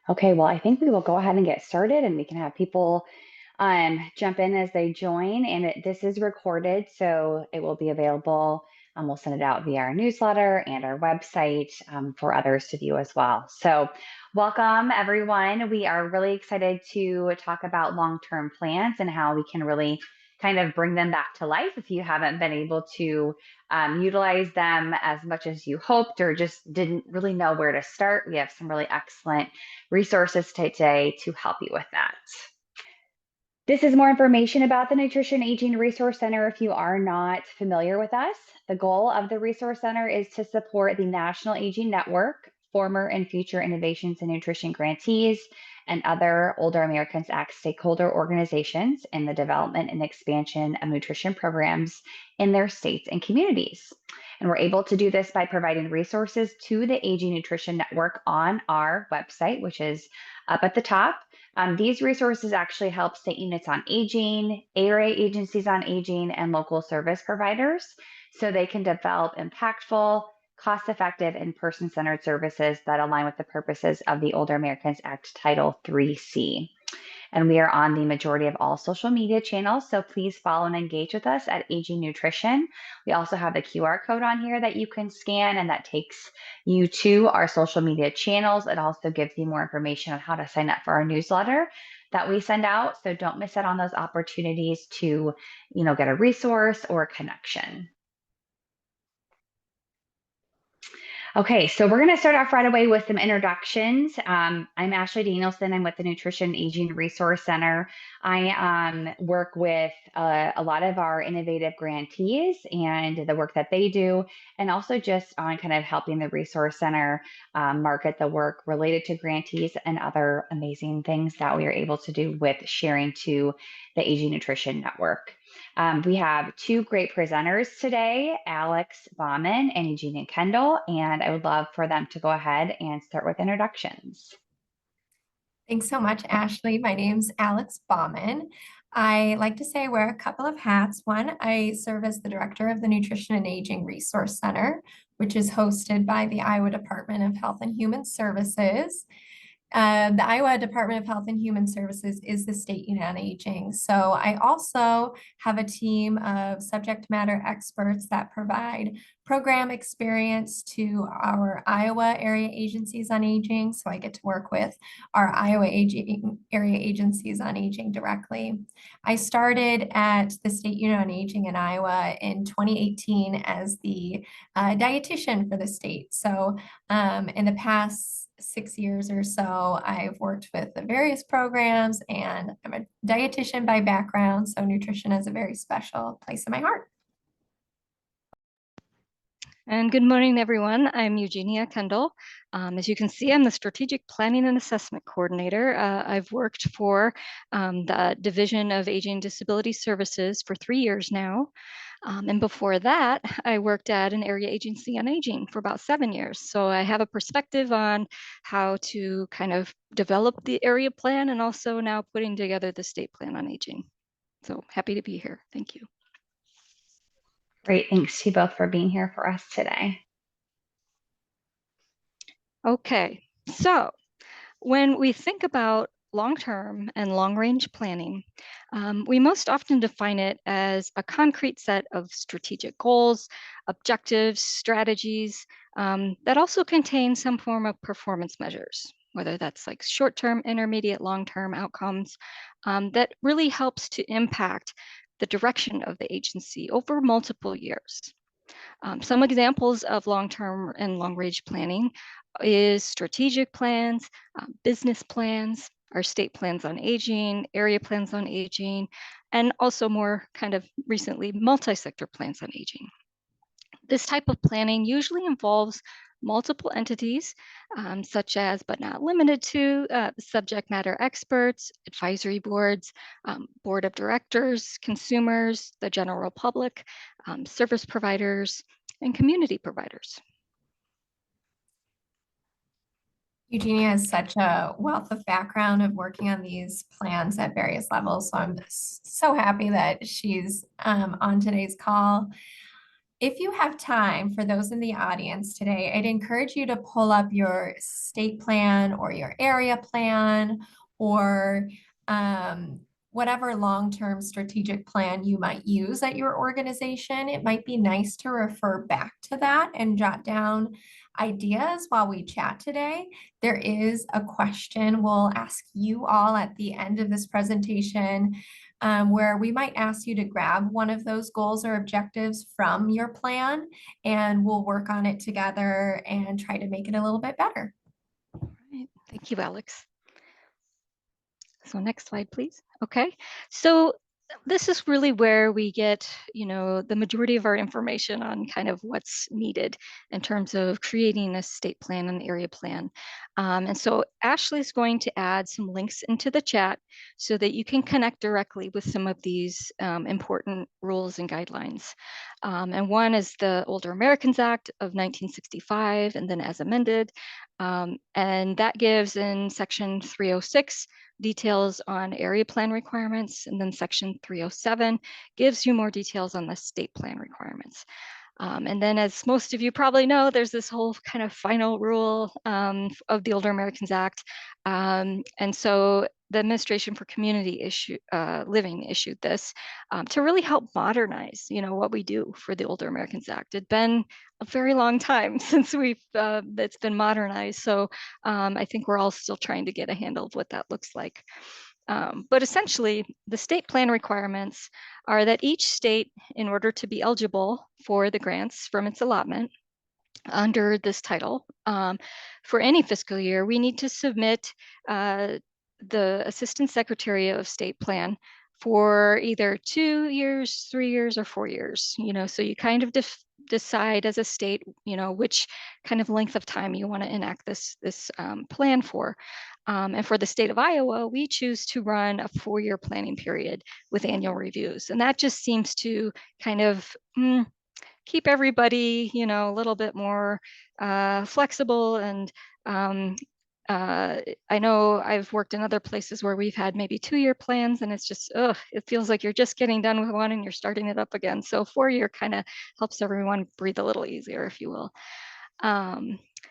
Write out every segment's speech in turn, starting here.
Okay, well, I think we will go ahead and get started and we can have people jump in as they join. And this is recorded, so it will be available. We'll send it out via our newsletter and our website for others to view as well. So, welcome everyone. We are really excited to talk about long term plans and how we can really kind of bring them back to life if you haven't been able to utilize them as much as you hoped or just didn't really know where to start. We have some really excellent resources today to help you with that. This is more information about the Nutrition Aging Resource Center if you are not familiar with us. The goal of the Resource Center is to support the National Aging Network, former and future Innovations in Nutrition grantees, and other Older Americans Act stakeholder organizations in the development and expansion of nutrition programs in their states and communities. And we're able to do this by providing resources to the Aging Nutrition Network on our website, which is up at the top. These resources actually help state units on aging, area agencies on aging, and local service providers so they can develop impactful, cost effective, and person centered services that align with the purposes of the Older Americans Act Title 3C. And we are on the majority of all social media channels. So please follow and engage with us at Aging Nutrition. We also have the QR code on here that you can scan, and that takes you to our social media channels. It also gives you more information on how to sign up for our newsletter that we send out. So don't miss out on those opportunities to, get a resource or a connection. Okay, so we're going to start off right away with some introductions. I'm Ashley Danielson. I'm with the Nutrition Aging Resource Center. I work with a lot of our innovative grantees and the work that they do, and also just on kind of helping the Resource Center market the work related to grantees and other amazing things that we are able to do with sharing to the Aging Nutrition Network. We have two great presenters today, Alex Bauman and Eugenia Kendall, and I would love for them to go ahead and start with introductions. Thanks so much, Ashley. My name's Alex Bauman. I like to say I wear a couple of hats. One, I serve as the director of the Nutrition and Aging Resource Center, which is hosted by the Iowa Department of Health and Human Services. The Iowa Department of Health and Human Services is the state unit on aging. So I also have a team of subject matter experts that provide program experience to our Iowa area agencies on aging. So I get to work with our Iowa area agencies on aging directly. I started at the state unit on aging in Iowa in 2018 as the dietitian for the state. So in the past 6 years or so, I've worked with the various programs, and I'm a dietitian by background, so nutrition is a very special place in my heart. And good morning, everyone. I'm Eugenia Kendall. As you can see, I'm the Strategic Planning and Assessment Coordinator. I've worked for the Division of Aging Disability Services for 3 years now. And before that, I worked at an area agency on aging for about 7 years. So I have a perspective on how to kind of develop the area plan and also now putting together the state plan on aging. So happy to be here. Thank you. Great. Thanks to you both for being here for us today. Okay, so when we think about long-term and long-range planning, we most often define it as a concrete set of strategic goals, objectives, strategies that also contain some form of performance measures, whether that's like short-term, intermediate, long-term outcomes that really helps to impact the direction of the agency over multiple years. Some examples of long-term and long-range planning is strategic plans, business plans, our state plans on aging, area plans on aging, and also more kind of recently multi-sector plans on aging. This type of planning usually involves multiple entities, such as, but not limited to, subject matter experts, advisory boards, board of directors, consumers, the general public, service providers, and community providers. Eugenia has such a wealth of background of working on these plans at various levels. So I'm so happy that she's on today's call. if you have time, for those in the audience today, I'd encourage you to pull up your state plan or your area plan or whatever long-term strategic plan you might use at your organization. It might be nice to refer back to that and jot down ideas while we chat today. There is a question we'll ask you all at the end of this presentation, where we might ask you to grab one of those goals or objectives from your plan, and we'll work on it together and try to make it a little bit better. Right. Thank you, Alex. So next slide, please. Okay, so this is really where we get, the majority of our information on kind of what's needed in terms of creating a state plan and area plan. And so Ashley's going to add some links into the chat so that you can connect directly with some of these important rules and guidelines. And one is the Older Americans Act of 1965, and then as amended. And that gives in section 306 details on area plan requirements, and then section 307 gives you more details on the state plan requirements. And then, as most of you probably know, there's this whole kind of final rule of the Older Americans Act. And so the Administration for Community Living issued this to really help modernize, what we do for the Older Americans Act. It'd been a very long time since it's been modernized. So I think we're all still trying to get a handle of what that looks like. But essentially, the state plan requirements are that each state, in order to be eligible for the grants from its allotment under this title, for any fiscal year, we need to submit the Assistant Secretary of State plan for either 2 years, 3 years, or 4 years. So you kind of decide as a state, which kind of length of time you want to enact this plan for. And for the state of Iowa, we choose to run a 4-year planning period with annual reviews. And that just seems to kind of keep everybody, a little bit more flexible. And I know I've worked in other places where we've had maybe 2-year plans, and it's just, it feels like you're just getting done with one and you're starting it up again. So 4-year kind of helps everyone breathe a little easier, if you will.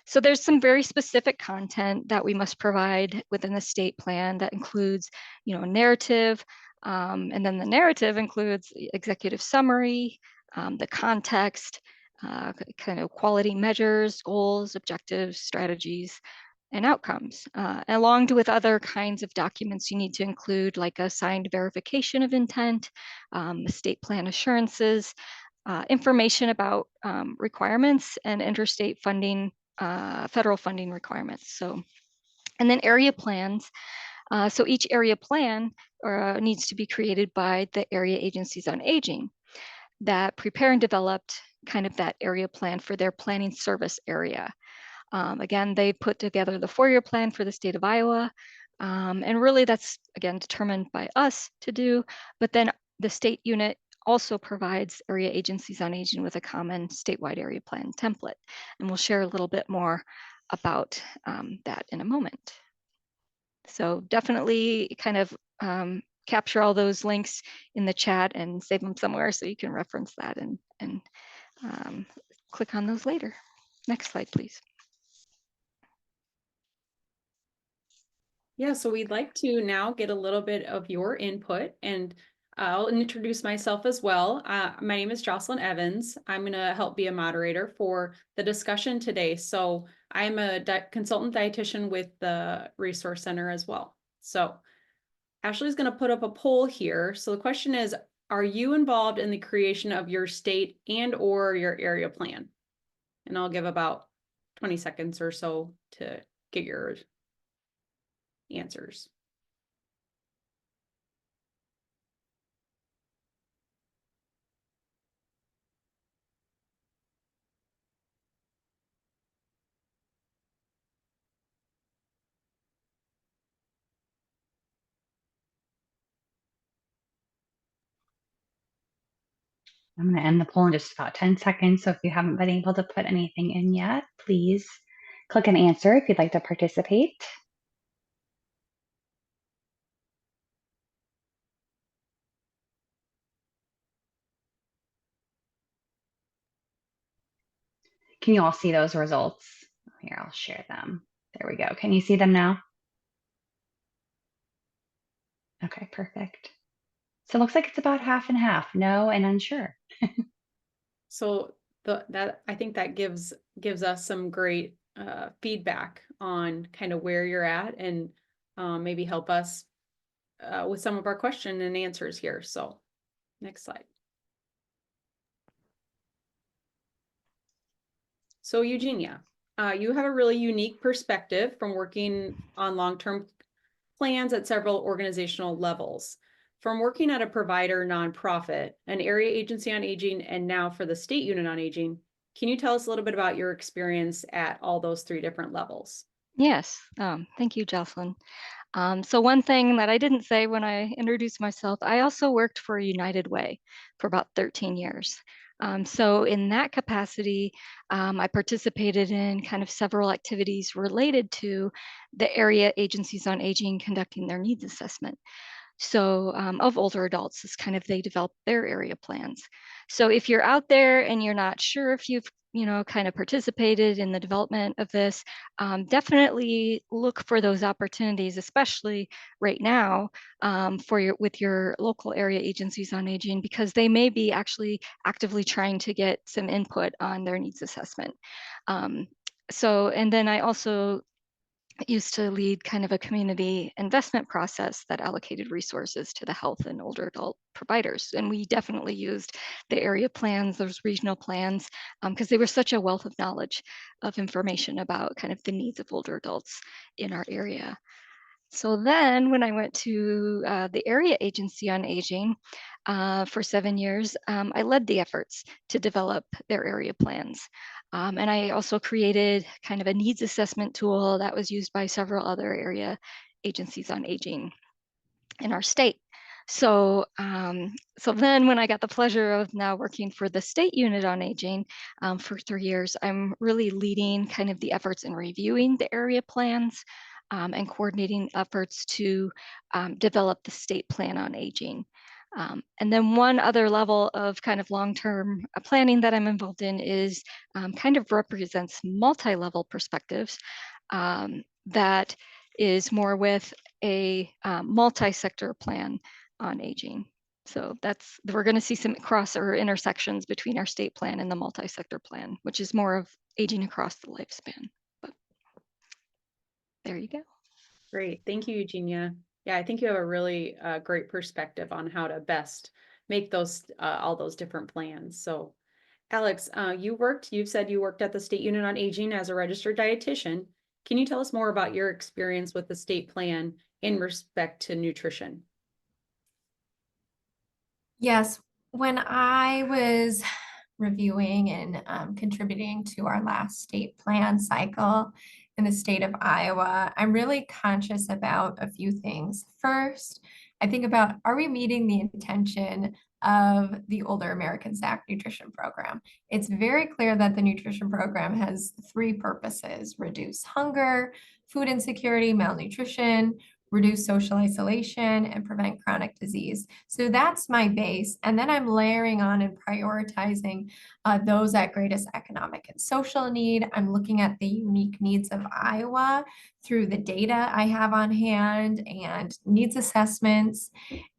So there's some very specific content that we must provide within the state plan that includes, a narrative, and then the narrative includes executive summary, the context, kind of quality measures, goals, objectives, strategies, and outcomes, along with other kinds of documents you need to include, like a signed verification of intent, state plan assurances, information about requirements and interstate funding, federal funding requirements. So, and then area plans. So each area plan needs to be created by the area agencies on aging that prepare and developed kind of that area plan for their planning service area. Again, they put together the 4-year plan for the state of Iowa. And really that's, again, determined by us to do, but then the state unit also provides area agencies on aging with a common statewide area plan template. And we'll share a little bit more about that in a moment. So definitely kind of capture all those links in the chat and save them somewhere so you can reference that and click on those later. Next slide, please. Yeah, so we'd like to now get a little bit of your input, and I'll introduce myself as well. My name is Jocelyn Evans. I'm going to help be a moderator for the discussion today. So I'm a consultant dietitian with the Resource Center as well. So Ashley's going to put up a poll here. So the question is, are you involved in the creation of your state and/or your area plan? And I'll give about 20 seconds or so to get your answers. I'm going to end the poll in just about 10 seconds. So if you haven't been able to put anything in yet, please click an answer if you'd like to participate. Can you all see those results? Here, I'll share them. There we go. Can you see them now? Okay, perfect. So it looks like it's about half and half, no and unsure. So that I think that gives us some great feedback on kind of where you're at, and maybe help us with some of our question and answers here. So next slide. So Eugenia, you have a really unique perspective from working on long-term plans at several organizational levels. From working at a provider nonprofit, an area agency on aging, and now for the state unit on aging, can you tell us a little bit about your experience at all those three different levels? Yes, thank you, Jocelyn. So one thing that I didn't say when I introduced myself, I also worked for United Way for about 13 years. So in that capacity, I participated in kind of several activities related to the area agencies on aging conducting their needs assessment. So of older adults is kind of they develop their area plans. So if you're out there and you're not sure if you've kind of participated in the development of this, definitely look for those opportunities, especially right now with your local area agencies on aging, because they may be actually actively trying to get some input on their needs assessment. And then I also used to lead kind of a community investment process that allocated resources to the health and older adult providers. And we definitely used the area plans, those regional plans, because they were such a wealth of knowledge of information about kind of the needs of older adults in our area. So then when I went to the area agency on aging for 7 years, I led the efforts to develop their area plans. And I also created kind of a needs assessment tool that was used by several other area agencies on aging in our state. So then when I got the pleasure of now working for the state unit on aging for 3 years, I'm really leading kind of the efforts in reviewing the area plans and coordinating efforts to develop the state plan on aging. And then one other level of kind of long-term planning that I'm involved in is kind of represents multi-level perspectives that is more with a multi-sector plan on aging. So we're going to see some cross or intersections between our state plan and the multi-sector plan, which is more of aging across the lifespan. But there you go. Great. Thank you, Eugenia. Yeah, I think you have a really great perspective on how to best make those all those different plans. So Alex, you've said you worked at the State Unit on Aging as a registered dietitian. Can you tell us more about your experience with the state plan in respect to nutrition? Yes, when I was reviewing and contributing to our last state plan cycle in the state of Iowa, I'm really conscious about a few things. First, I think about, are we meeting the intention of the Older Americans Act nutrition program? It's very clear that the nutrition program has three purposes: reduce hunger, food insecurity, malnutrition, reduce social isolation, and prevent chronic disease. So that's my base. And then I'm layering on and prioritizing those at greatest economic and social need. I'm looking at the unique needs of Iowa through the data I have on hand and needs assessments.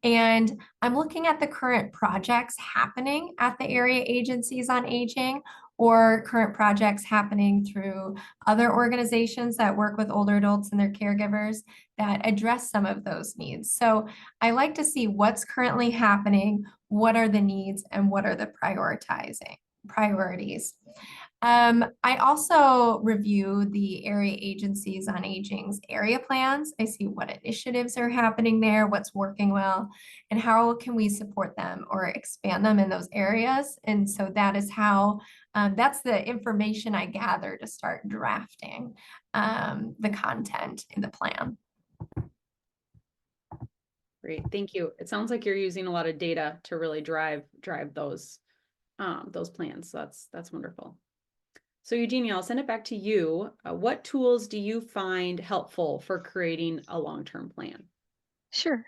And I'm looking at the current projects happening at the area agencies on aging, or current projects happening through other organizations that work with older adults and their caregivers that address some of those needs. So I like to see what's currently happening, what are the needs, and what are the priorities. I also review the area agencies on aging's area plans. I see what initiatives are happening there, what's working well, and how can we support them or expand them in those areas. And so that is how, that's the information I gather to start drafting the content in the plan. Great, thank you. It sounds like you're using a lot of data to really drive those plans. So that's wonderful. So Eugenia, I'll send it back to you. What tools do you find helpful for creating a long-term plan? Sure.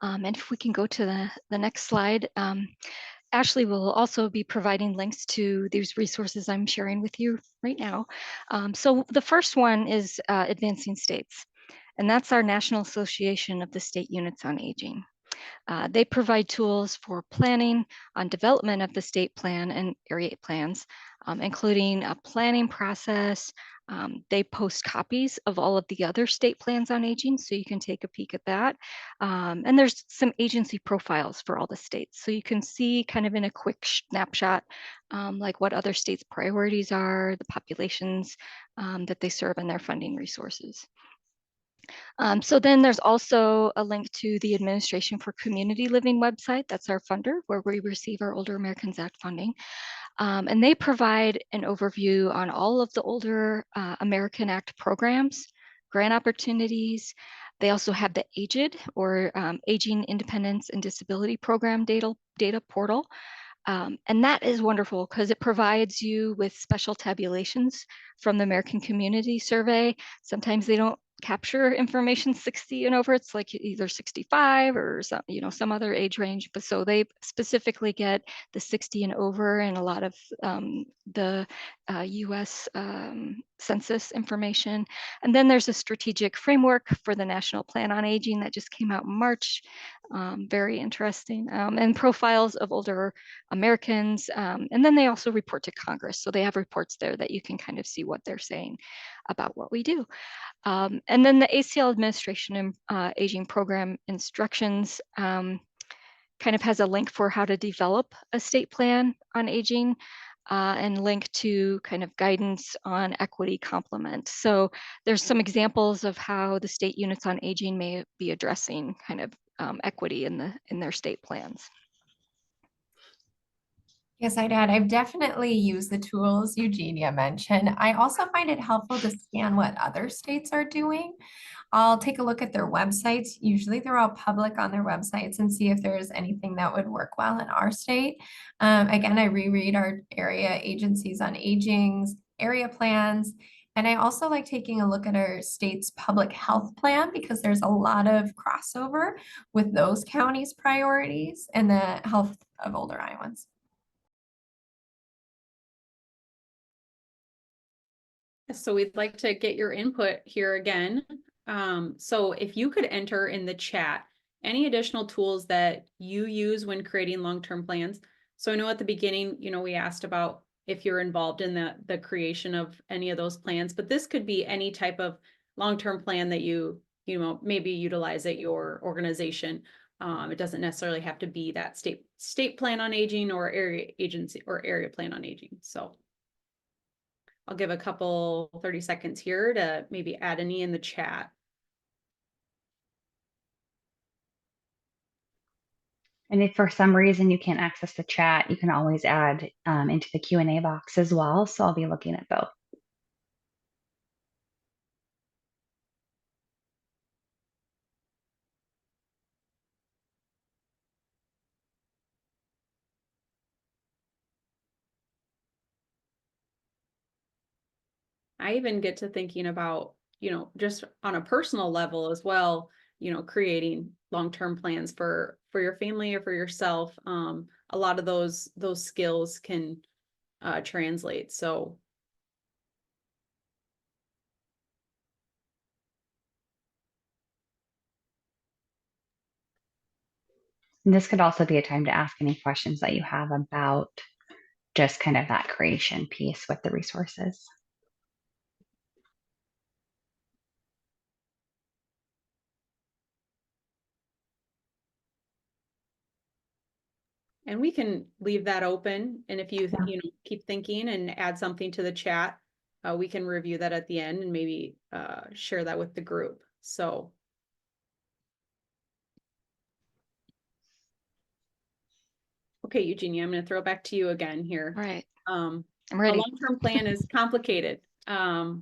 And if we can go to the next slide. Ashley will also be providing links to these resources I'm sharing with you right now. So the first one is Advancing States, and that's our National Association of the State Units on Aging. They provide tools for planning on development of the state plan and area plans, including a planning process. They post copies of all of the other state plans on aging, so you can take a peek at that. And there's some agency profiles for all the states, so you can see kind of in a quick snapshot, like what other states' priorities are, the populations that they serve, and their funding resources. So then there's also a link to the Administration for Community Living website. That's our funder, where we receive our Older Americans Act funding. And they provide an overview on all of the Older American Act programs, grant opportunities. They also have the AGID, or Aging Independence and Disability Program data portal. And that is wonderful because it provides you with special tabulations from the American Community Survey. Sometimes they don't capture information 60 and over. It's like either 65 or some other age range. But so they specifically get the 60 and over and a lot of the US census information. And then there's a strategic framework for the National Plan on Aging that just came out in March. Very interesting. And profiles of older Americans. And then they also report to Congress. So they have reports there that you can kind of see what they're saying about what we do. And then the ACL Administration and Aging Program Instructions kind of has a link for how to develop a state plan on aging and link to kind of guidance on equity complement. So there's some examples of how the state units on aging may be addressing kind of equity in their state plans. Yes, I'd add, I've definitely used the tools Eugenia mentioned. I also find it helpful to scan what other states are doing. I'll take a look at their websites. Usually they're all public on their websites, and see if there's anything that would work well in our state. Again, I reread our area agencies on aging's area plans. And I also like taking a look at our state's public health plan, because there's a lot of crossover with those counties' priorities and the health of older Iowans. So we'd like to get your input here again. So if you could enter in the chat any additional tools that you use when creating long-term plans. So I know at the beginning, we asked about if you're involved in the creation of any of those plans, but this could be any type of long-term plan that you maybe utilize at your organization. It doesn't necessarily have to be that state plan on aging or area agency or area plan on aging. So I'll give a couple 30 seconds here to maybe add any in the chat. And if for some reason you can't access the chat, you can always add into the Q&A box as well. So I'll be looking at both. I even get to thinking about, just on a personal level as well, creating long-term plans for your family or for yourself. A lot of those skills can translate. So And this could also be a time to ask any questions that you have about just kind of that creation piece with the resources. and we can leave that open. And if you keep thinking and add something to the chat, we can review that at the end and maybe share that with the group. So. Okay, Eugenia, I'm going to throw it back to you again here. All right. I'm ready. A long-term plan is complicated. How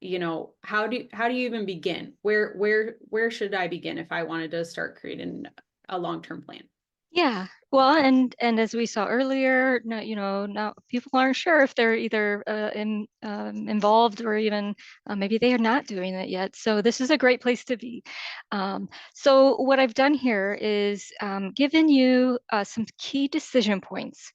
do you even begin? Where should I begin if I wanted to start creating a long-term plan? Yeah, Well, and as we saw earlier, no, now people aren't sure if they're either involved or even maybe they are not doing it yet. So this is a great place to be. So what I've done here is given you some key decision points.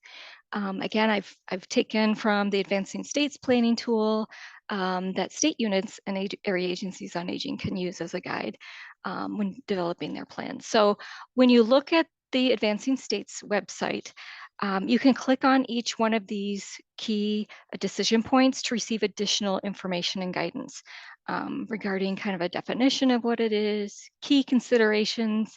Again, I've taken from the Advancing States Planning tool that state units and area agencies on aging can use as a guide when developing their plans. So when you look at the Advancing States website, you can click on each one of these key decision points to receive additional information and guidance regarding kind of a definition of what it is, key considerations,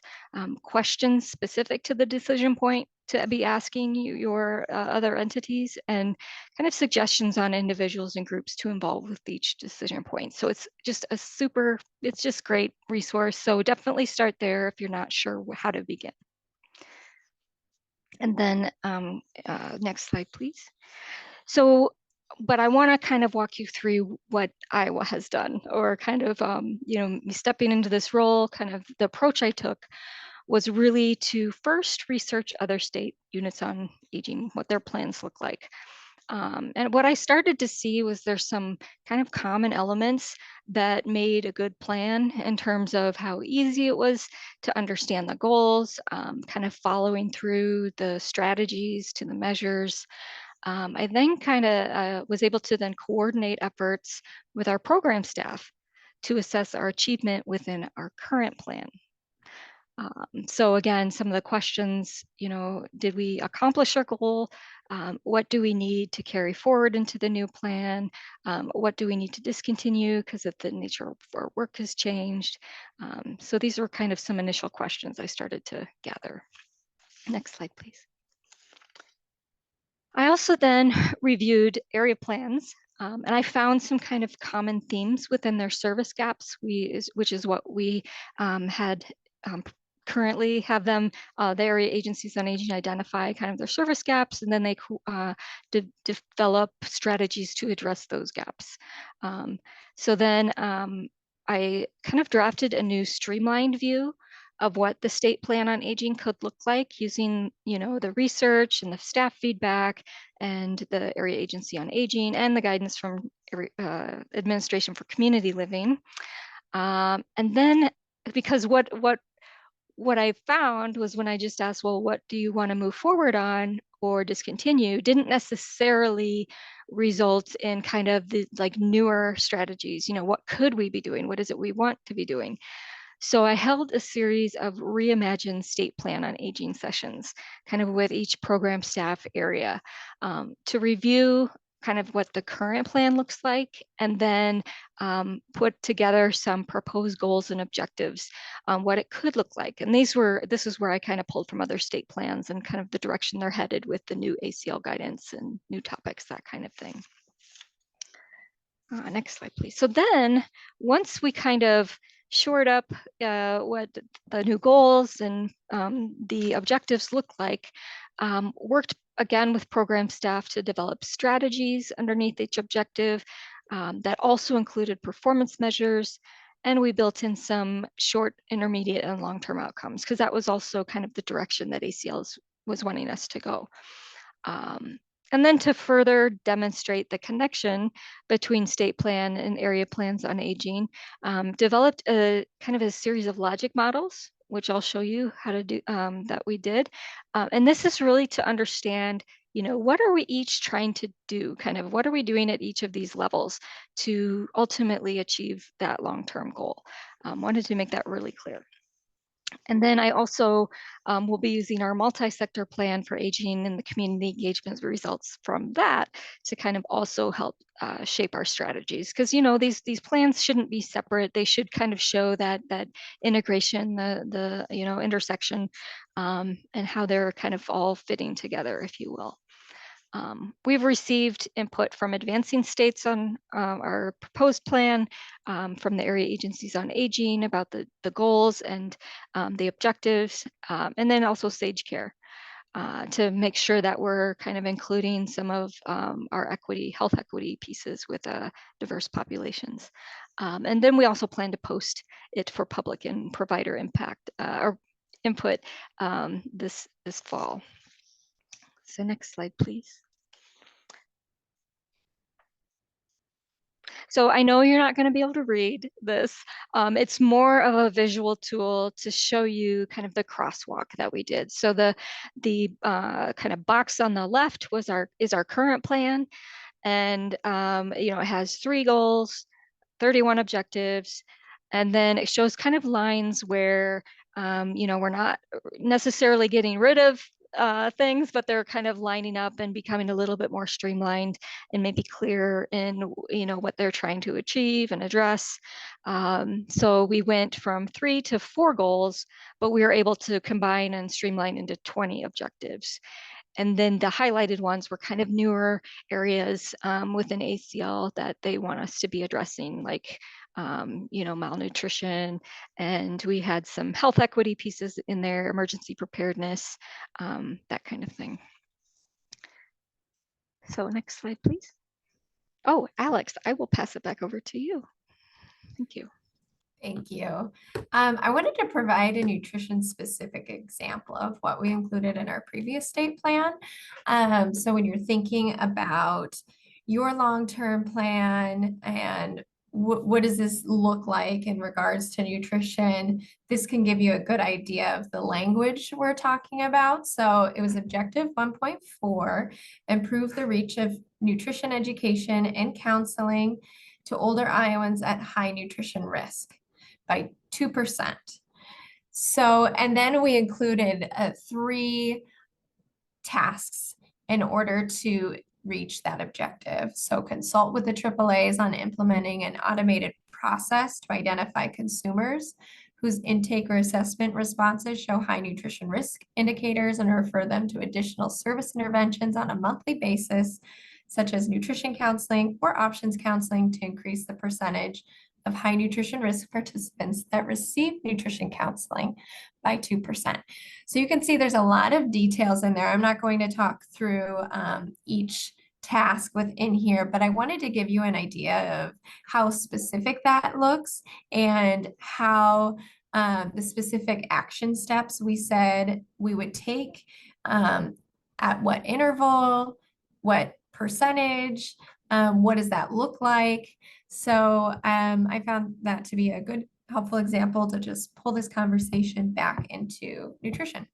questions specific to the decision point to be asking your other entities, and kind of suggestions on individuals and groups to involve with each decision point. So it's just it's just great resource. So definitely start there if you're not sure how to begin. And then next slide, please. So, but I want to kind of walk you through what Iowa has done, or kind of, me stepping into this role, kind of the approach I took was really to first research other state units on aging, what their plans look like. And what I started to see was there's some kind of common elements that made a good plan in terms of how easy it was to understand the goals, kind of following through the strategies to the measures. I then kind of was able to then coordinate efforts with our program staff to assess our achievement within our current plan. So again, some of the questions, did we accomplish our goal? What do we need to carry forward into the new plan? What do we need to discontinue because of the nature of our work has changed? So these were kind of some initial questions I started to gather. Next slide, please. I also then reviewed area plans, and I found some kind of common themes within their service gaps, which is what we had currently have them, the area agencies on aging identify kind of their service gaps, and then they develop strategies to address those gaps. So then I kind of drafted a new streamlined view of what the state plan on aging could look like using, the research and the staff feedback and the area agency on aging and the guidance from Administration for Community Living. And then because what I found was when I just asked, well, what do you want to move forward on or discontinue, didn't necessarily result in kind of the like newer strategies. What could we be doing? What is it we want to be doing? So I held a series of reimagined state plan on aging sessions, kind of with each program staff area, to review kind of what the current plan looks like, and then put together some proposed goals and objectives, what it could look like. And this is where I kind of pulled from other state plans and kind of the direction they're headed with the new ACL guidance and new topics, that kind of thing. Next slide, please. So then once we kind of shored up what the new goals and the objectives look like, worked again with program staff to develop strategies underneath each objective that also included performance measures. And we built in some short, intermediate, and long-term outcomes, because that was also kind of the direction that ACL was wanting us to go. And then to further demonstrate the connection between state plan and area plans on aging, developed a kind of a series of logic models, which I'll show you how to do, that we did. And this is really to understand, what are we each trying to do? Kind of what are we doing at each of these levels to ultimately achieve that long-term goal? Wanted to make that really clear. And then I also will be using our multi-sector plan for aging and the community engagement results from that to kind of also help shape our strategies. Because these plans shouldn't be separate; they should kind of show that integration, the intersection, and how they're kind of all fitting together, if you will. We've received input from Advancing States on our proposed plan, from the area agencies on aging about the goals and the objectives, and then also Sage Care to make sure that we're kind of including some of our health equity pieces with diverse populations. And then we also plan to post it for public and provider impact or input this fall. So next slide, please. So I know you're not going to be able to read this. It's more of a visual tool to show you kind of the crosswalk that we did. So the kind of box on the left is our current plan, and you know, it has 3 goals, 31 objectives, and then it shows kind of lines where you know, we're not necessarily getting rid of things, but they're kind of lining up and becoming a little bit more streamlined and maybe clear in, you know, what they're trying to achieve and address. So we went from 3 to 4 goals, but we were able to combine and streamline into 20 objectives. And then the highlighted ones were kind of newer areas within ACL that they want us to be addressing, like you know, malnutrition, and we had some health equity pieces in there, emergency preparedness, that kind of thing. So next slide, please. Oh, Alex, I will pass it back over to you. Thank you. Thank you. I wanted to provide a nutrition specific example of what we included in our previous state plan. So when you're thinking about your long-term plan and what does this look like in regards to nutrition, this can give you a good idea of the language we're talking about. So it was objective 1.4, improve the reach of nutrition education and counseling to older Iowans at high nutrition risk by 2%. So, and then we included 3 tasks in order to reach that objective. So consult with the AAAs on implementing an automated process to identify consumers whose intake or assessment responses show high nutrition risk indicators and refer them to additional service interventions on a monthly basis, such as nutrition counseling or options counseling, to increase the percentage of high nutrition risk participants that receive nutrition counseling by 2%. So you can see there's a lot of details in there. I'm not going to talk through each task within here, but I wanted to give you an idea of how specific that looks and how the specific action steps we said we would take, at what interval, what percentage, what does that look like? So I found that to be a good, helpful example to just pull this conversation back into nutrition.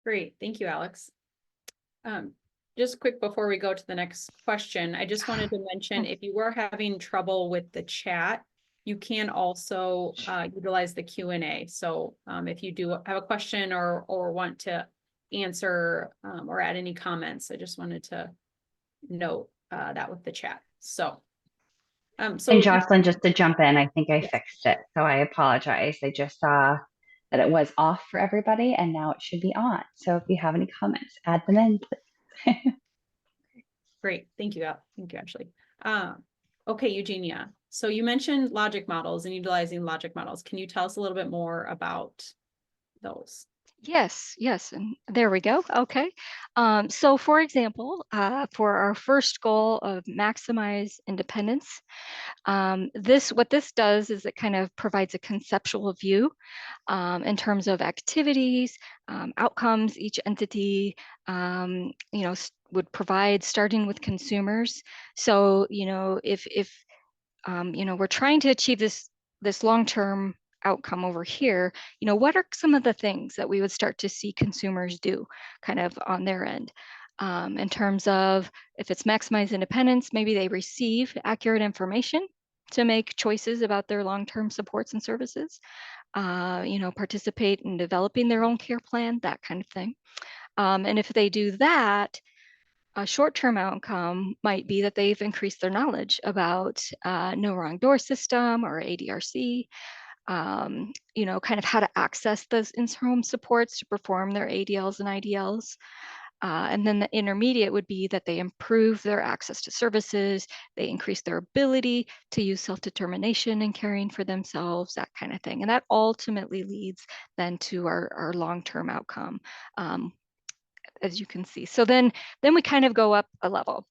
Great, thank you, Alex. Just quick before we go to the next question, I just wanted to mention, if you were having trouble with the chat, you can also utilize the Q&A. So if you do have a question or want to answer or add any comments, I just wanted to note that with the chat. So, And Jocelyn, just to jump in, I think I fixed it. So I apologize. I just saw that it was off for everybody and now it should be on. So if you have any comments, add them in, please. Great, thank you. Thank you, Ashley. Okay, Eugenia. So you mentioned logic models and utilizing logic models. Can you tell us a little bit more about those? Yes, and there we go. Okay. So for example, for our first goal of maximize independence, what this does is it kind of provides a conceptual view in terms of activities, outcomes each entity, you know, would provide, starting with consumers. So, you know, if you know, we're trying to achieve this long-term outcome over here, you know, what are some of the things that we would start to see consumers do kind of on their end? In terms of, if it's maximize independence, maybe they receive accurate information to make choices about their long-term supports and services, you know, participate in developing their own care plan, that kind of thing. And if they do that, a short-term outcome might be that they've increased their knowledge about No Wrong Door system or ADRC, you know, kind of how to access those in-home supports to perform their ADLs and IDLs. And then the intermediate would be that they improve their access to services, they increase their ability to use self-determination in caring for themselves, that kind of thing. And that ultimately leads then to our long-term outcome, as you can see. So then we kind of go up a level.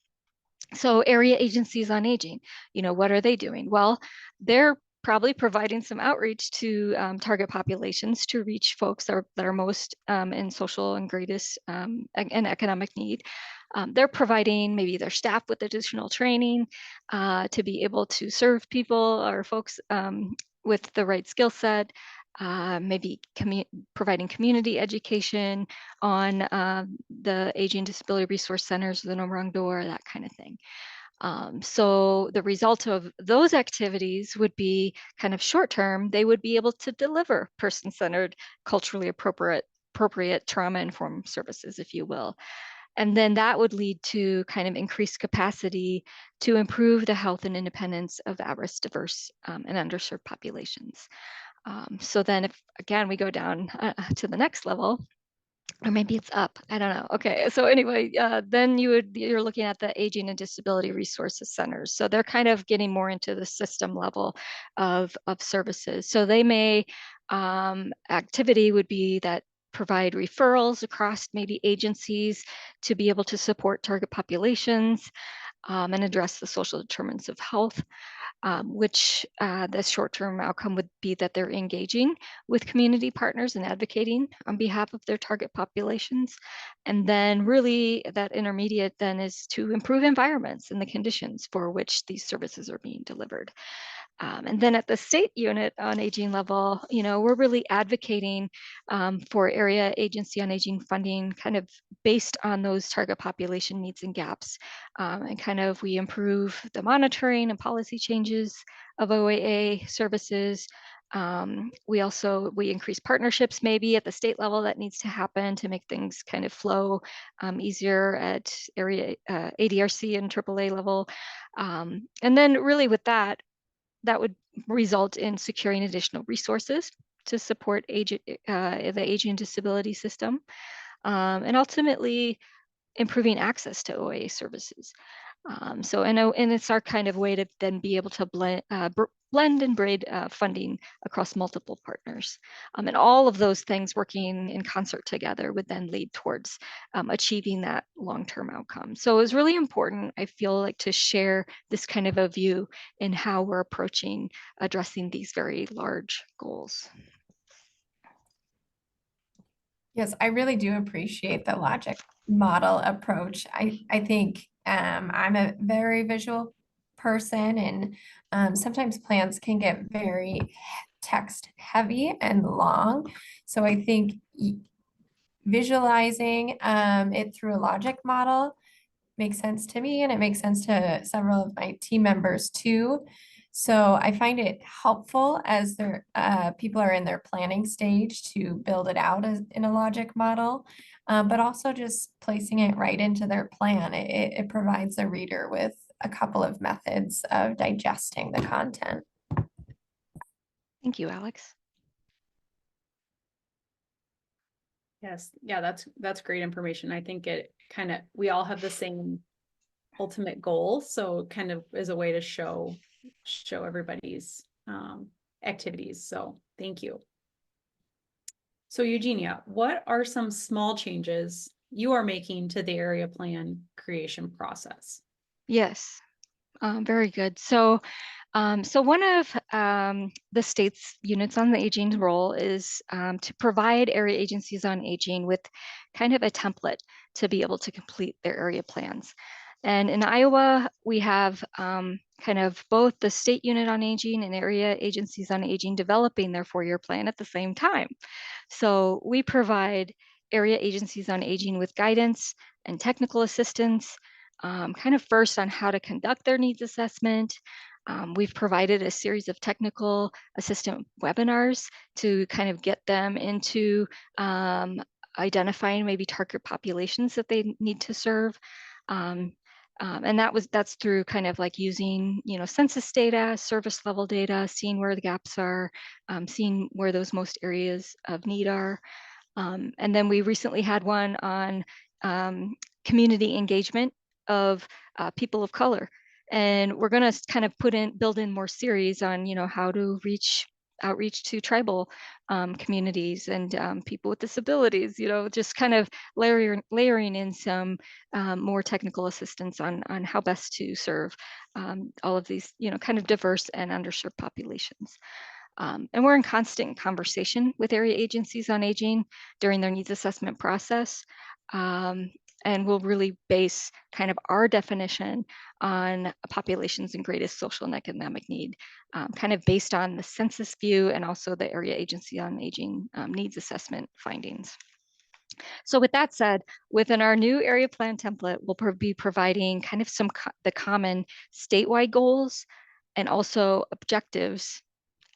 So area agencies on aging, you know, what are they doing? Well, they're probably providing some outreach to target populations to reach folks that are most in social and greatest and economic need. They're providing maybe their staff with additional training to be able to serve people or folks with the right skill set, maybe providing community education on the Aging Disability Resource Centers, the No Wrong Door, that kind of thing. So the result of those activities would be kind of short term, they would be able to deliver person-centered, culturally appropriate trauma-informed services, if you will. And then that would lead to kind of increased capacity to improve the health and independence of at-risk, diverse, and underserved populations. So then if, again, we go down to the next level, or maybe it's up, I don't know. Okay, so anyway, then you're looking at the Aging and Disability Resources Centers. So they're kind of getting more into the system level of services. So they may, activity would be that provide referrals across maybe agencies to be able to support target populations and address the social determinants of health. Which the short-term outcome would be that they're engaging with community partners and advocating on behalf of their target populations. And then really that intermediate then is to improve environments and the conditions for which these services are being delivered. And then at the state unit on aging level, we're really advocating for area agency on aging funding kind of based on those target population needs and gaps. And kind of we improve the monitoring and policy changes of OAA services. We increase partnerships maybe at the state level that needs to happen to make things kind of flow easier at area ADRC and AAA level. And then really with that would result in securing additional resources to support the aging and disability system, and ultimately improving access to OAA services. And it's our kind of way to then be able to blend and braid funding across multiple partners. And all of those things working in concert together would then lead towards achieving that long-term outcome. So it's really important, I feel like, to share this kind of a view in how we're approaching addressing these very large goals. Yes, I really do appreciate the logic model approach. I think I'm a very visual person, and sometimes plans can get very text heavy and long. So I think visualizing it through a logic model makes sense to me, and it makes sense to several of my team members too. So I find it helpful as people are in their planning stage to build it out in a logic model, but also just placing it right into their plan. It provides the reader with a couple of methods of digesting the content. Thank you, Alex. Yes, yeah, that's great information. I think we all have the same ultimate goal, so kind of is a way to show everybody's activities. So thank you. So Eugenia, what are some small changes you are making to the area plan creation process? Yes, very good. So one of the state's units on the aging role is to provide area agencies on aging with kind of a template to be able to complete their area plans. And in Iowa, we have kind of both the state unit on aging and area agencies on aging developing their 4-year plan at the same time. So we provide area agencies on aging with guidance and technical assistance, kind of first on how to conduct their needs assessment. We've provided a series of technical assistant webinars to kind of get them into identifying maybe target populations that they need to serve. And that's through kind of like using, census data, service level data, seeing where the gaps are, seeing where those most areas of need are. And then we recently had one on community engagement of people of color. And we're going to kind of build in more series on, how to reach outreach to tribal communities and people with disabilities, just kind of layering in some more technical assistance on how best to serve all of these, kind of diverse and underserved populations. And we're in constant conversation with area agencies on aging during their needs assessment process. And we'll really base kind of our definition on populations in greatest social and economic need, kind of based on the census view and also the area agency on aging needs assessment findings. So with that said, within our new area plan template, we'll be providing kind of the common statewide goals and also objectives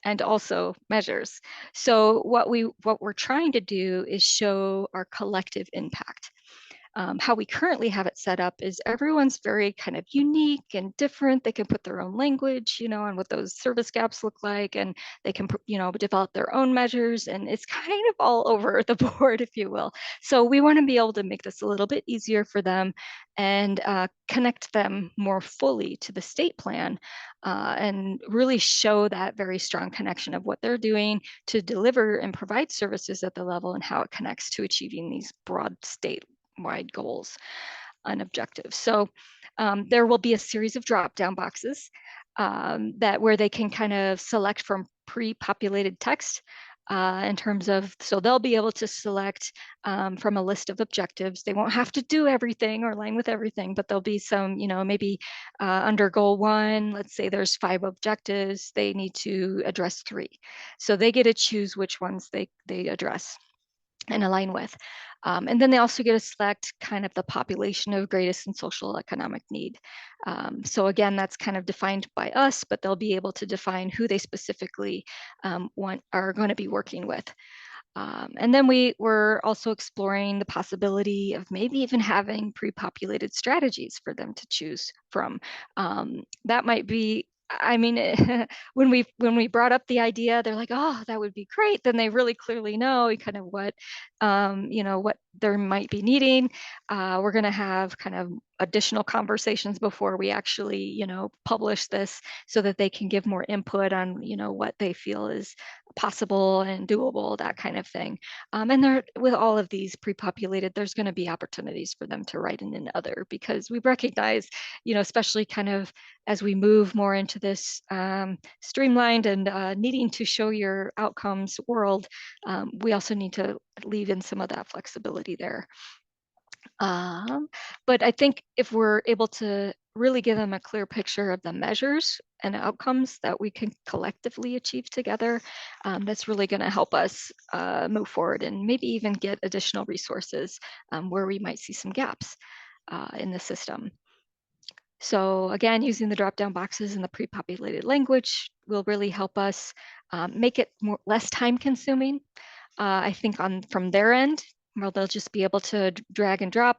and also measures. So what we're trying to do is show our collective impact. How we currently have it set up is everyone's very kind of unique and different. They can put their own language, on what those service gaps look like, and they can, develop their own measures, and it's kind of all over the board, if you will. So we want to be able to make this a little bit easier for them and connect them more fully to the state plan and really show that very strong connection of what they're doing to deliver and provide services at the level and how it connects to achieving these broad statewide goals and objectives. So there will be a series of drop-down boxes where they can kind of select from pre-populated text in terms of, so they'll be able to select from a list of objectives. They won't have to do everything or align with everything, but there'll be some, maybe under goal 1, let's say there's 5 objectives, they need to address 3. So they get to choose which ones they address and align with. And then they also get to select kind of the population of greatest and social economic need. So again, that's kind of defined by us, but they'll be able to define who they specifically are going to be working with. And then we're also exploring the possibility of maybe even having pre-populated strategies for them to choose from. That might be, when we brought up the idea, they're like, oh, that would be great. Then they really clearly know kind of what, what they might be needing. We're going to have kind of additional conversations before we actually, publish this so that they can give more input on, what they feel is possible and doable, that kind of thing. And with all of these pre-populated, there's going to be opportunities for them to write in other, because we recognize, especially kind of as we move more into this streamlined and needing to show your outcomes world, we also need to leave in some of that flexibility there. But I think if we're able to really give them a clear picture of the measures and outcomes that we can collectively achieve together, that's really going to help us move forward and maybe even get additional resources where we might see some gaps in the system. So again, using the drop-down boxes and the pre-populated language will really help us make it less time-consuming. I think from their end, where they'll just be able to drag and drop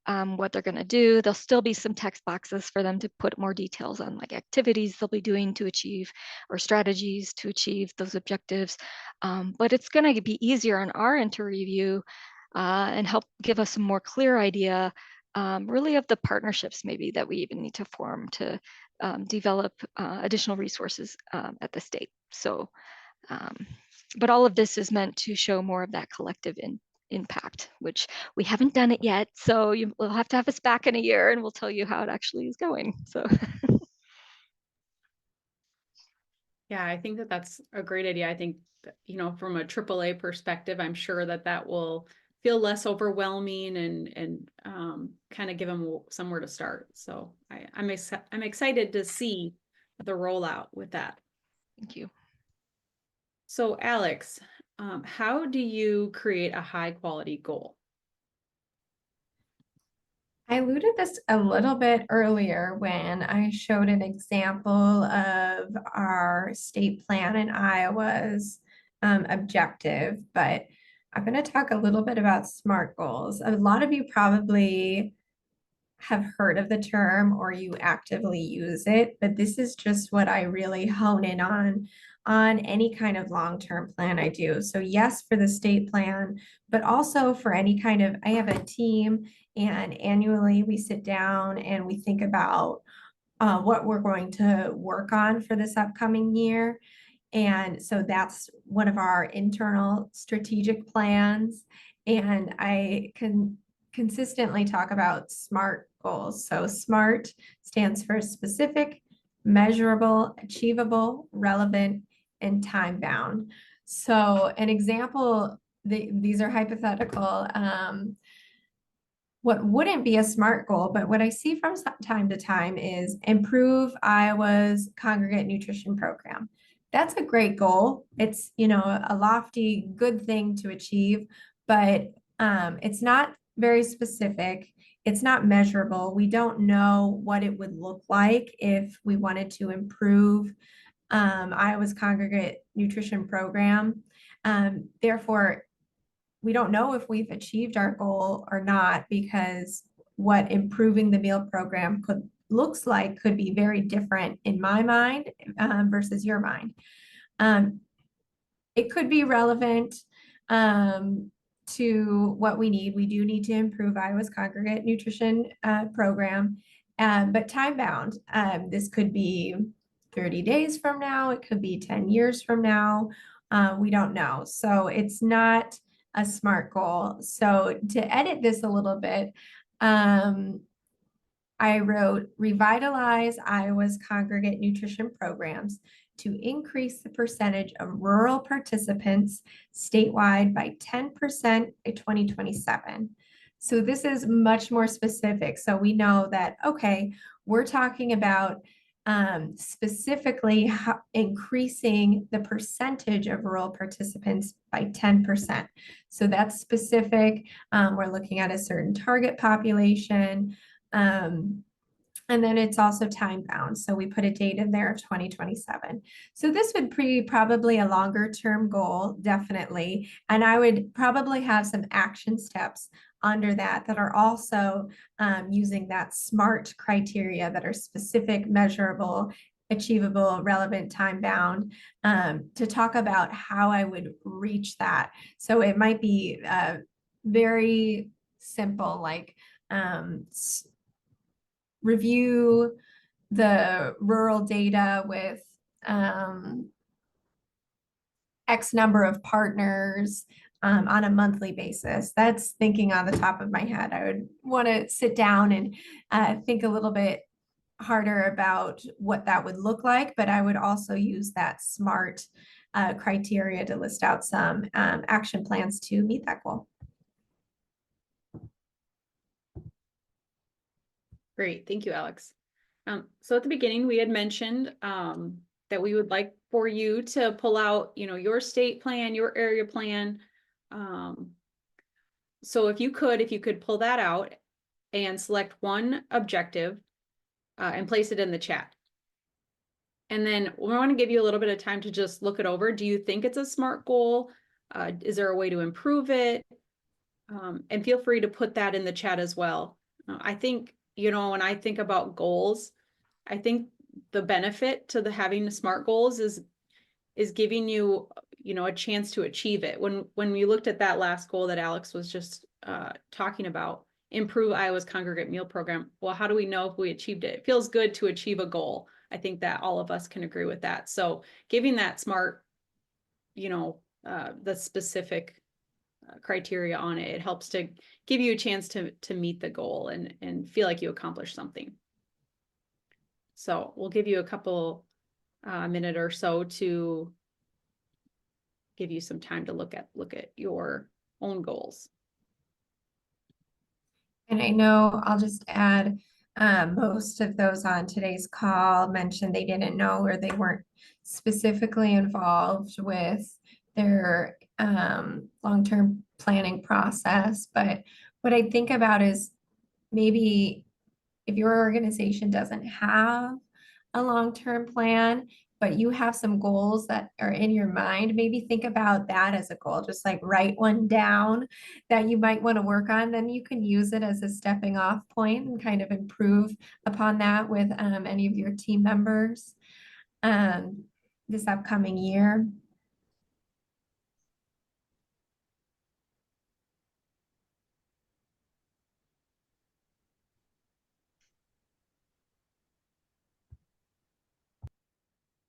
what they're going to do. There'll still be some text boxes for them to put more details on, like activities they'll be doing to achieve or strategies to achieve those objectives. But it's going to be easier on our end to review and help give us a more clear idea really of the partnerships maybe that we even need to form to develop additional resources at the state. So, but all of this is meant to show more of that collective impact, which we haven't done it yet. So you'll have to have us back in a year and we'll tell you how it actually is going. So. Yeah, I think that's a great idea. I think, from a AAA perspective, I'm sure that will feel less overwhelming and kind of give them somewhere to start. So I'm excited to see the rollout with that. Thank you. So Alex, how do you create a high quality goal? I alluded this a little bit earlier when I showed an example of our state plan in Iowa's objective, but I'm going to talk a little bit about SMART goals. A lot of you probably have heard of the term or you actively use it, but this is just what I really hone in on any kind of long-term plan I do. So yes, for the state plan, but also for any kind of, I have a team and annually we sit down and we think about what we're going to work on for this upcoming year. And so that's one of our internal strategic plans. And I can consistently talk about SMART goals. So SMART stands for specific, measurable, achievable, relevant, and time bound. So an example, these are hypothetical. What wouldn't be a SMART goal, but what I see from time to time is improve Iowa's congregate nutrition program. That's a great goal. It's, a lofty, good thing to achieve, but it's not very specific. It's not measurable. We don't know what it would look like if we wanted to improve Iowa's congregate nutrition program. Therefore, we don't know if we've achieved our goal or not, because what improving the meal program looks like could be very different in my mind versus your mind. It could be relevant to what we need. We do need to improve Iowa's congregate nutrition program, but time bound. This could be 30 days from now. It could be 10 years from now. We don't know. So it's not a SMART goal. So to edit this a little bit, I wrote revitalize Iowa's congregate nutrition programs to increase the percentage of rural participants statewide by 10% by 2027. So this is much more specific. So we know that, okay, we're talking about specifically increasing the percentage of rural participants by 10%. So that's specific. We're looking at a certain target population. And then it's also time bound. So we put a date in there of 2027. So this would be probably a longer term goal, definitely. And I would probably have some action steps under that are also using that SMART criteria that are specific, measurable, achievable, relevant, time bound, to talk about how I would reach that. So it might be very simple, like review the rural data with X number of partners on a monthly basis. That's thinking on the top of my head. I would want to sit down and think a little bit harder about what that would look like, but I would also use that SMART criteria to list out some action plans to meet that goal. Great, thank you, Alex. So at the beginning, we had mentioned that we would like for you to pull out, your state plan, your area plan. So if you could pull that out and select one objective and place it in the chat. And then we want to give you a little bit of time to just look it over. Do you think it's a SMART goal? Is there a way to improve it? And feel free to put that in the chat as well. I think, when I think about goals, I think the benefit to having the SMART goals is giving you, a chance to achieve it. When we looked at that last goal that Alex was just talking about, improve Iowa's congregate meal program. Well, how do we know if we achieved it? It feels good to achieve a goal. I think that all of us can agree with that. So giving that SMART, the specific criteria on it, it helps to give you a chance to meet the goal and feel like you accomplished something. So we'll give you a couple minute or so to give you some time to look at your own goals. And I know I'll just add, most of those on today's call mentioned they didn't know, or they weren't specifically involved with their long-term planning process. But what I think about is maybe if your organization doesn't have a long-term plan, but you have some goals that are in your mind, maybe think about that as a goal. Just like write one down that you might want to work on. Then you can use it as a stepping off point and kind of improve upon that with any of your team members this upcoming year.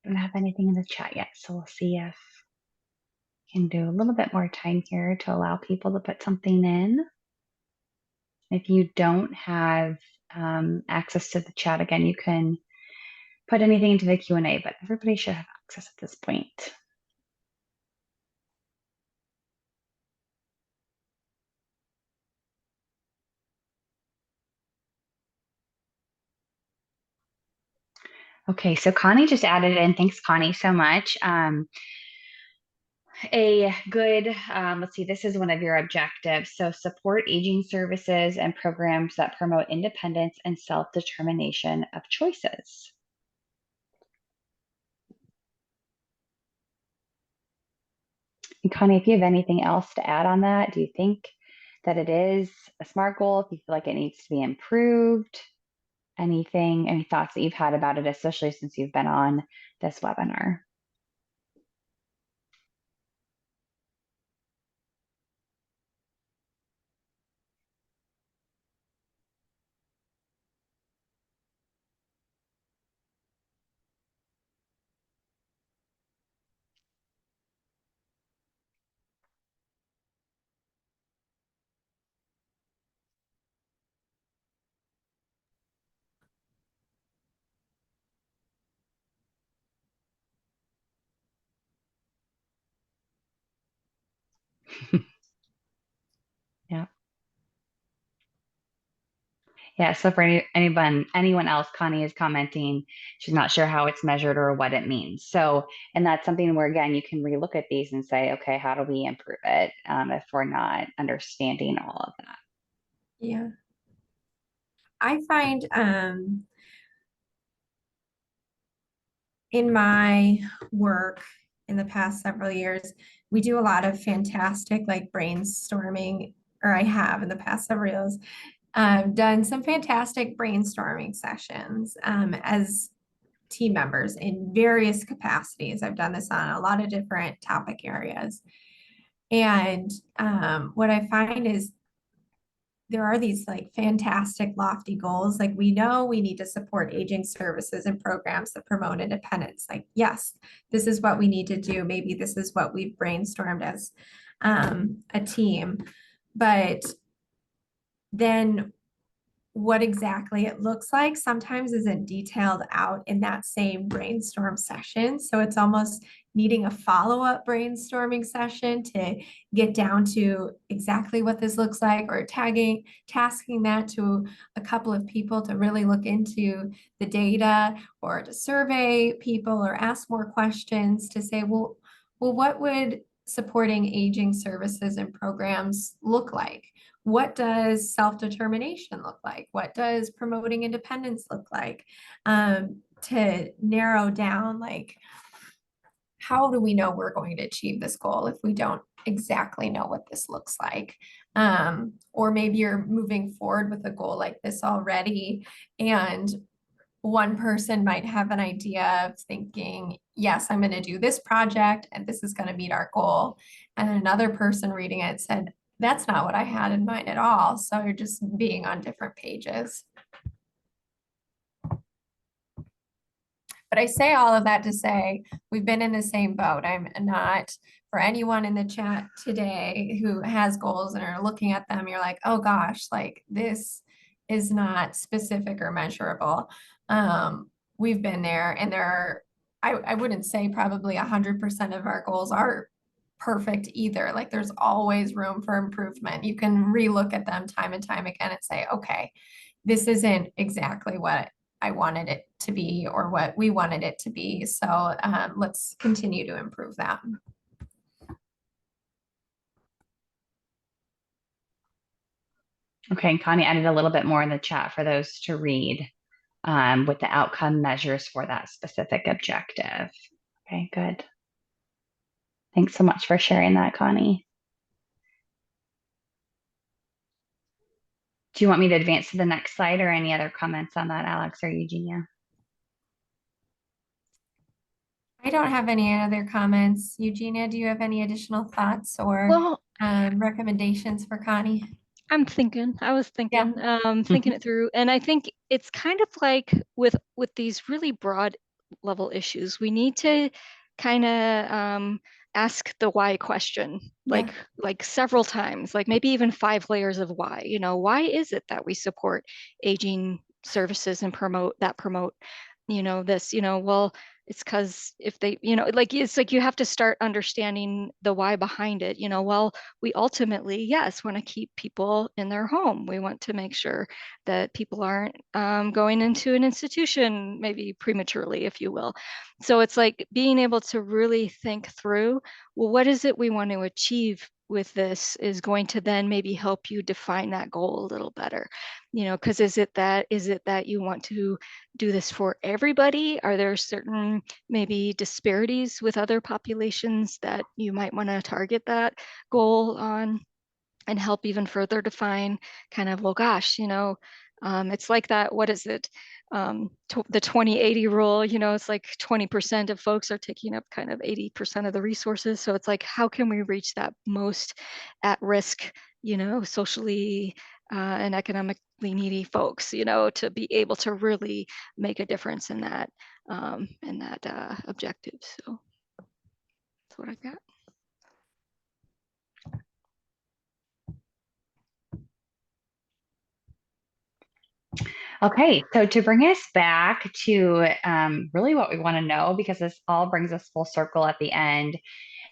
don't have anything in the chat yet, so we'll see if we can do a little bit more time here to allow people to put something in. If you don't have access to the chat, again, you can put anything into the Q&A, but everybody should have access at this point. Okay, so Connie just added in. Thanks, Connie, so much. A good, let's see, this is one of your objectives. So support aging services and programs that promote independence and self-determination of choices. And Connie, if you have anything else to add on that, do you think that it is a SMART goal? If you feel like it needs to be improved? Anything, any thoughts that you've had about it, especially since you've been on this webinar? Yeah. Yeah, so for anyone else, Connie is commenting, she's not sure how it's measured or what it means. So, and that's something where, again, you can relook at these and say, okay, how do we improve it if we're not understanding all of that? Yeah. I find in my work in the past several years, we do a lot of fantastic like brainstorming, or I have in the past several years, done some fantastic brainstorming sessions as team members in various capacities. I've done this on a lot of different topic areas. And what I find is there are these like fantastic lofty goals. Like we know we need to support aging services and programs that promote independence. Like, yes, this is what we need to do. Maybe this is what we've brainstormed as a team. But then what exactly it looks like sometimes isn't detailed out in that same brainstorm session. So it's almost needing a follow-up brainstorming session to get down to exactly what this looks like, or tasking that to a couple of people to really look into the data, or to survey people or ask more questions to say, well, what would supporting aging services and programs look like? What does self-determination look like? What does promoting independence look like? To narrow down, like, how do we know we're going to achieve this goal if we don't exactly know what this looks like? Or maybe you're moving forward with a goal like this already, and one person might have an idea of thinking, yes, I'm going to do this project and this is going to meet our goal. And another person reading it said, that's not what I had in mind at all. So you're just being on different pages. But I say all of that to say we've been in the same boat. I'm not, for anyone in the chat today who has goals and are looking at them, you're like, oh gosh, like this is not specific or measurable. We've been there, and there are, I wouldn't say probably 100% of our goals are perfect either. Like there's always room for improvement. You can relook at them time and time again and say, okay, this isn't exactly what I wanted it to be or what we wanted it to be. So let's continue to improve that. Okay, and Connie added a little bit more in the chat for those to read with the outcome measures for that specific objective. Okay, good. Thanks so much for sharing that, Connie. Do you want me to advance to the next slide, or any other comments on that, Alex or Eugenia? I don't have any other comments. Eugenia, do you have any additional thoughts or Well, recommendations for Connie? I was thinking, thinking it through. And I think it's kind of like with these really broad level issues. We need to kind of ask the why question, Yeah. like several times, like maybe even 5 layers of why. Why is it that we support aging services and promote this? Well, it's because if they, like it's like you have to start understanding the why behind it. Well, we ultimately, yes, want to keep people in their home. We want to make sure that people aren't going into an institution maybe prematurely, if you will. So it's like being able to really think through, well, what is it we want to achieve with this is going to then maybe help you define that goal a little better. Because is it that you want to do this for everybody? Are there certain maybe disparities with other populations that you might want to target that goal on and help even further define kind of, well, gosh, it's like that, what is it? The 20-80 rule, it's like 20% of folks are taking up kind of 80% of the resources. So it's like, how can we reach that most at risk, socially and economically needy folks, to be able to really make a difference in that objective. So that's what I've got. Okay, so to bring us back to really what we want to know, because this all brings us full circle at the end.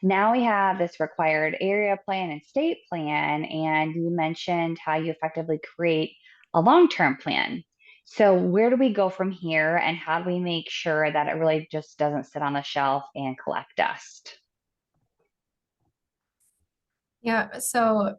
Now we have this required area plan and state plan, and you mentioned how you effectively create a long-term plan. So where do we go from here, and how do we make sure that it really just doesn't sit on the shelf and collect dust? Yeah, so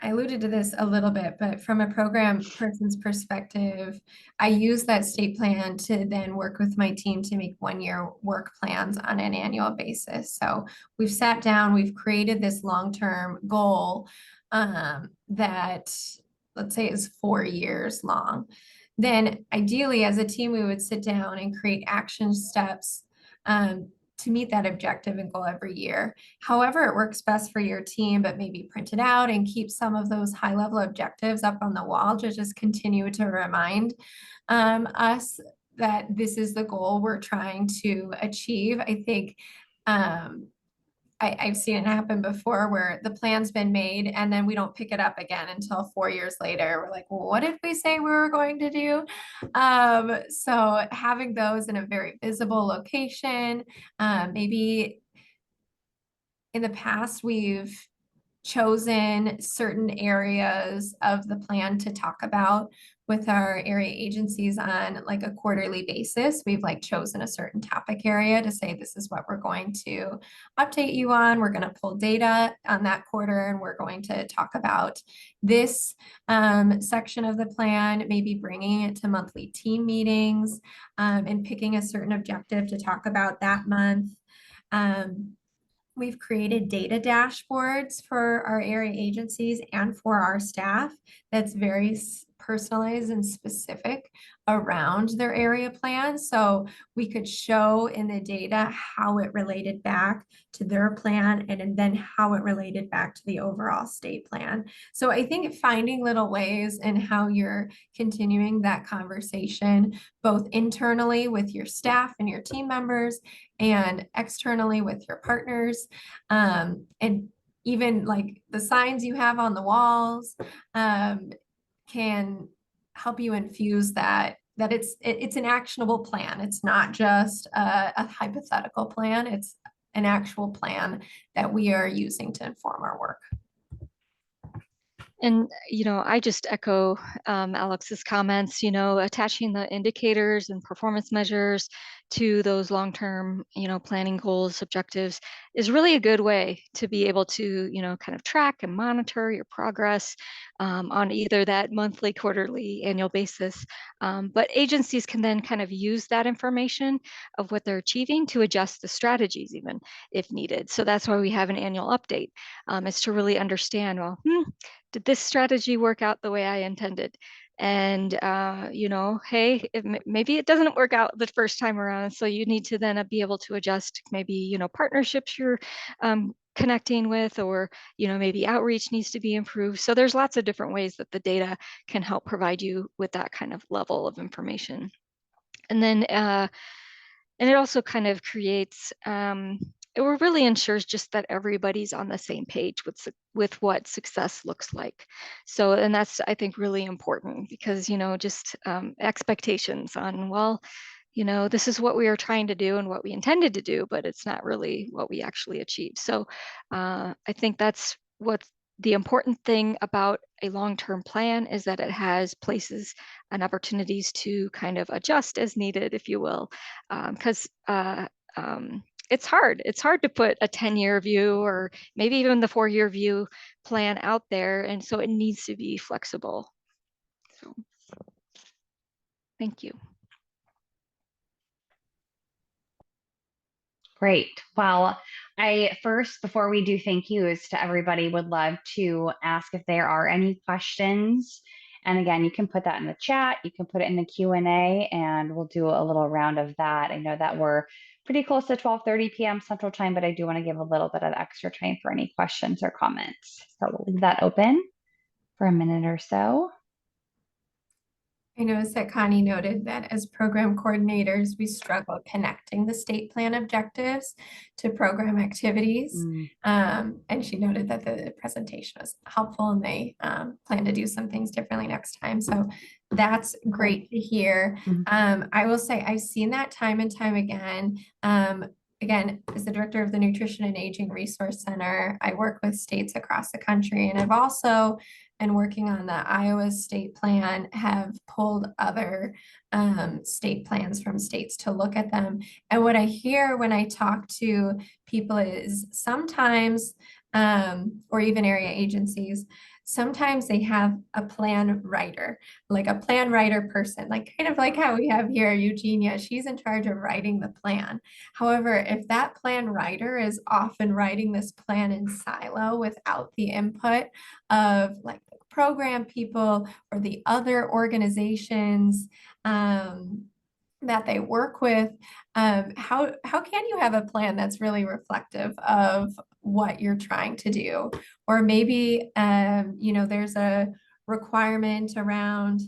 I alluded to this a little bit, but from a program person's perspective, I use that state plan to then work with my team to make 1-year work plans on an annual basis. So we've sat down, we've created this long-term goal that, let's say, is 4 years long. Then ideally, as a team, we would sit down and create action steps to meet that objective and goal every year. However, it works best for your team, but maybe print it out and keep some of those high level objectives up on the wall to just continue to remind us that this is the goal we're trying to achieve. I think I've seen it happen before where the plan's been made and then we don't pick it up again until 4 years later. We're like, well, what did we say we were going to do? So having those in a very visible location, maybe in the past we've chosen certain areas of the plan to talk about with our area agencies on like a quarterly basis. We've like chosen a certain topic area to say, this is what we're going to update you on. We're going to pull data on that quarter and we're going to talk about this section of the plan, maybe bringing it to monthly team meetings and picking a certain objective to talk about that month. We've created data dashboards for our area agencies and for our staff that's very personalized and specific around their area plan. So we could show in the data how it related back to their plan and then how it related back to the overall state plan. So I think finding little ways in how you're continuing that conversation, both internally with your staff and your team members and externally with your partners, and even like the signs you have on the walls can help you infuse that it's an actionable plan. It's not just a hypothetical plan. It's an actual plan that we are using to inform our work. And, I just echo Alex's comments, attaching the indicators and performance measures to those long-term, planning goals, objectives is really a good way to be able to, kind of track and monitor your progress on either that monthly, quarterly, annual basis. But agencies can then kind of use that information of what they're achieving to adjust the strategies even if needed. So that's why we have an annual update, is to really understand, well, did this strategy work out the way I intended? And, hey, maybe it doesn't work out the first time around. So you need to then be able to adjust maybe, partnerships you're connecting with, or, maybe outreach needs to be improved. So there's lots of different ways that the data can help provide you with that kind of level of information. And then, and it also kind of creates, it really ensures just that everybody's on the same page with what success looks like. So, and that's, I think, really important because, just expectations on, well, this is what we are trying to do and what we intended to do, but it's not really what we actually achieved. So I think that's what's the important thing about a long-term plan, is that it has places and opportunities to kind of adjust as needed, if you will, because it's hard. It's hard to put a 10-year view or maybe even the 4-year view plan out there. And so it needs to be flexible. So thank you. Great. Well, before we do thank yous to everybody, would love to ask if there are any questions. And again, you can put that in the chat, you can put it in the Q&A, and we'll do a little round of that. I know that we're pretty close to 12:30 p.m. Central Time, but I do want to give a little bit of extra time for any questions or comments. So we'll leave that open for a minute or so. I noticed that Connie noted that as program coordinators, we struggle connecting the state plan objectives to program activities. And she noted that the presentation was helpful and they plan to do some things differently next time. So that's great to hear. I will say I've seen that time and time again. Again, as the director of the Nutrition and Aging Resource Center, I work with states across the country, and I've also been working on the Iowa state plan, have pulled other state plans from states to look at them. And what I hear when I talk to people is sometimes, or even area agencies, sometimes they have a plan writer, like a plan writer person, like kind of like how we have here Eugenia, she's in charge of writing the plan. However, if that plan writer is often writing this plan in silo without the input of like the program people or the other organizations that they work with, how can you have a plan that's really reflective of what you're trying to do? Or maybe, there's a requirement around,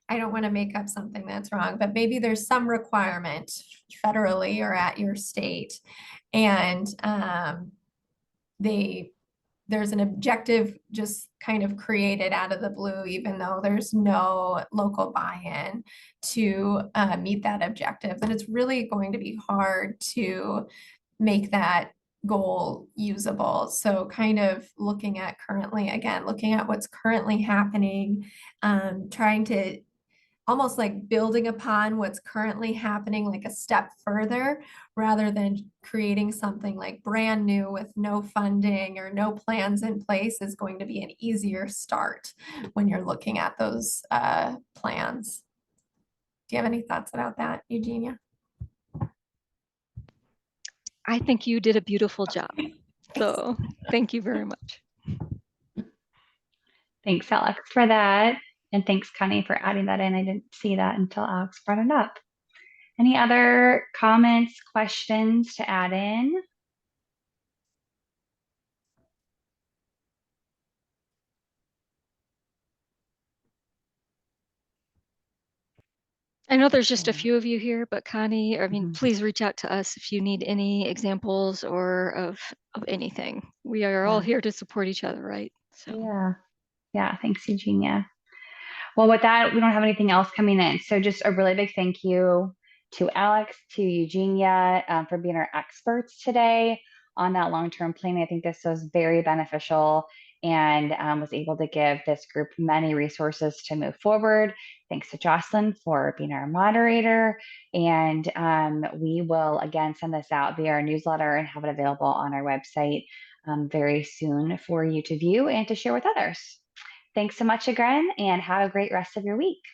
I don't want to make up something that's wrong, but maybe there's some requirement federally or at your state, and there's an objective just kind of created out of the blue, even though there's no local buy-in to meet that objective, then it's really going to be hard to make that goal usable. So kind of looking at what's currently happening, trying to almost like building upon what's currently happening, like a step further, rather than creating something like brand new with no funding or no plans in place, is going to be an easier start when you're looking at those plans. Do you have any thoughts about that, Eugenia? I think you did a beautiful job. So thank you very much. Thanks, Alex, for that. And thanks, Connie, for adding that in. I didn't see that until Alex brought it up. Any other comments, questions to add in? I know there's just a few of you here, but Connie, I mean, please reach out to us if you need any examples or of anything. We are all here to support each other, right? So yeah, thanks, Eugenia. Well, with that, we don't have anything else coming in. So just a really big thank you to Alex, to Eugenia for being our experts today on that long-term planning. I think this was very beneficial and was able to give this group many resources to move forward. Thanks to Jocelyn for being our moderator. And we will again send this out via our newsletter and have it available on our website very soon for you to view and to share with others. Thanks so much again, and have a great rest of your week.